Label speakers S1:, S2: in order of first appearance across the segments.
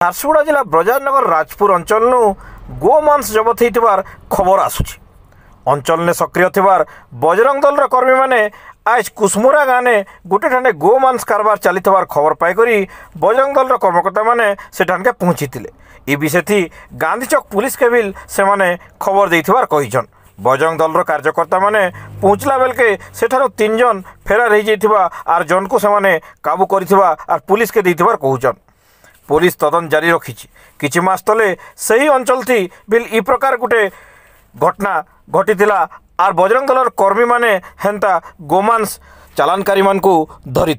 S1: ঝারସୁগুড়া জেলা ব্রজারনগর রাজপুর অঞ্চল গোমাंस জবত হইবার খবর আসুছি। অঞ্চল সক্রিয় থিবার বজরং দলর কর্মী মানে আজ কুসমুরা গাঁনে গোটে ঠানে গোমাंस কারবার চালিথবার খবর পাইকরি বজরং দলর কর্মকর্তা মানে সেঠানকে পৌঁছিলে। এই বিষয়টি গান্ধী চক পুলিশ কেবিল সেমানে খবর দেইথবার কহিছন। বজরং দলর কার্যকর্তা মানে পৌঁছলা বেলকে সেঠারু 3 জন ফেরার হয়ে যাইথিবা আর জনকু সেমানে কাবু করিথিবা আর পুলিশকে দেইথবার কহুছন। পুলিশ তদন্ত জারি রখিছি। কিছু মাস তলে সেই অঞ্চলটি বিল ই প্রকার গোটে ঘটনা ঘটিলা আর বজরং দলর কর্মী মানে হেন্তা গোমাंस চালানকারী মানকু ধরি।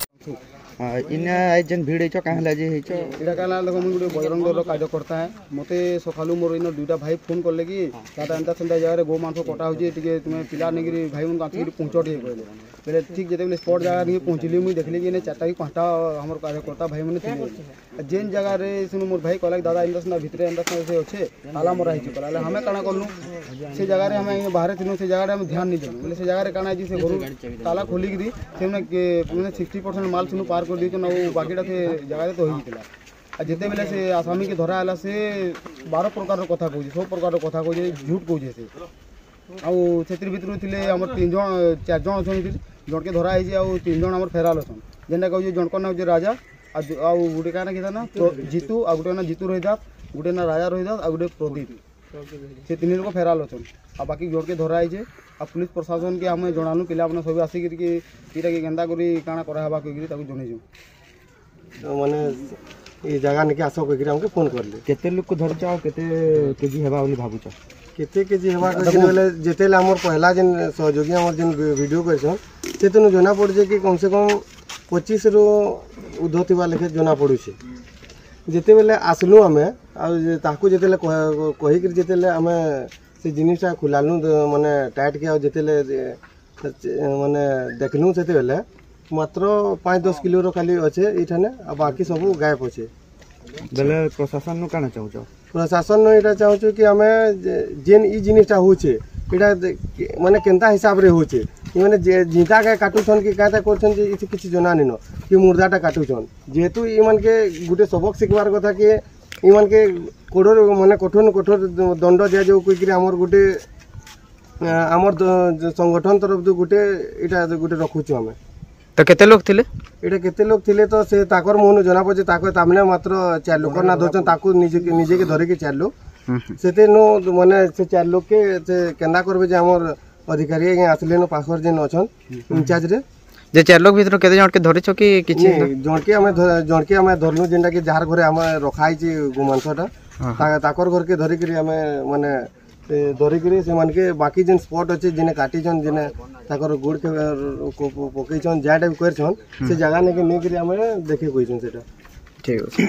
S2: इना जेन भीड़ हेचो काहला जे हेचो
S3: इडा काला लोग मन गुडे बजरंग दल कार्यकर्ता है मते सखालु मोर इन दुटा भाई फोन करले कि दादा एंता सेंता जगह रे गोमांस कटा होजे टिके तुमे पिला नेगिरी भाई मन काठी पहुंचो दे कहले बेले ठीक जेते बेले स्पॉट जगह नी पहुंचली मुई देखली कि ने 4टा कि 5टा हमर कार्यकर्ता भाई मन थिले जेन जगह रे सुनु मोर भाई कहला दादा एंता सेंता भितरे एंता से होछे ताला मरा हिची कहला हमें काना करनु से जगह रे हमें बाहर थिनु से जगह रे हम ध्यान नहीं देनु बोले से जगह रे काना जी से घर ताला खोली कि से ने 60% माल सुनु पार कर दियो ना बाकीटा से जगह तो होता जिते बेले से आसामी के धरा है से 12 प्रकार कथा कहे 100 प्रकार कथा कहे झूठ कहे से आतिर भितर थे आम 3 जन 4 जन अच्छा जन के धरा है 3 जन आम फेराल अच्छा जेनटा कहे जनक ना हूँ राजा गोटे क्या ना ना जीतू आ गोटे ना जीतू रहीदास गोटे ना राजा रहीदास आ गोटे प्रदीप से 3 लोग फेराल अच्छा आ बाकी जन के धरा है आ पुलिस प्रशासन के आम जनालु पिला सब आसिक इटा के गेंदा करी काଣା करावा कही जनईजु
S4: माने ये जगह निके आसो कह हमके फोन करले
S2: केते लोग को धरछ आ केते केजी हेबा बोली भाबुछ
S4: केते केजी हेबा कहि बोले जेतेले हमर पहला जेन सहयोगी हमर जेन वीडियो करछन सेतनु जना पड़ जे कि कम से कम 25 रो उधो थिबा लेखे जना पड़ुछे जेते बेले आसलु हमें आ ताकू जेतेले कहि कि जेतेले हमें से जिनिसटा खुलालु माने टाइट के आ जेतेले माने देखलु सेते बेले मात्र 5-10 किलो खाली अच्छे इठाने बाकी सब गायब अच्छे
S2: बेले प्रशासन नु काना चाहू
S4: प्रशासन नु इटा चाहू कि हमें जेन ई जिनिसटा होचे इटा माने केंता हिसाब रे होचे माने जिता के काटुछन कि काता करछन जे इति किछि जना निन कि मुर्दाटा काटुछन जेतु ई मन के गुटे सबक सिखवार कथा कि ई मन के कोडर माने कठोर दंड दिया जो कोइ कि हमर गुटे हमर संगठन तरफ दु गुटे इटा गुटे रखुछु हमें
S2: तो केते लोग थिले
S4: एटा केते लोग थिले तो से ताकर मोहन जना पजे ताको तामने मात्र 4 लोग ना धरछन ताको निजे के धरे के 4 लोग सेते नो माने से 4 लोग के से केंदा करबे जे हमर अधिकारी के आसले नो पासवर जेन अछन इंचार्ज रे
S2: जे 4 लोग भीतर केते जण के धरिछो कि किछि
S4: जण के हमें धरनु जेंडा के जार घरे हम रखाई छी गोमांसटा ताकर घर के धरि के हमें माने धरिकी से मन के बाकी जेन स्पॉट अच्छे जेने काटीछन जेने ताकर गुड़ के पकईछन जहाँ टाइप करछन से जगह ने के हमें देखे कहीछन सेटा
S2: ठीक है।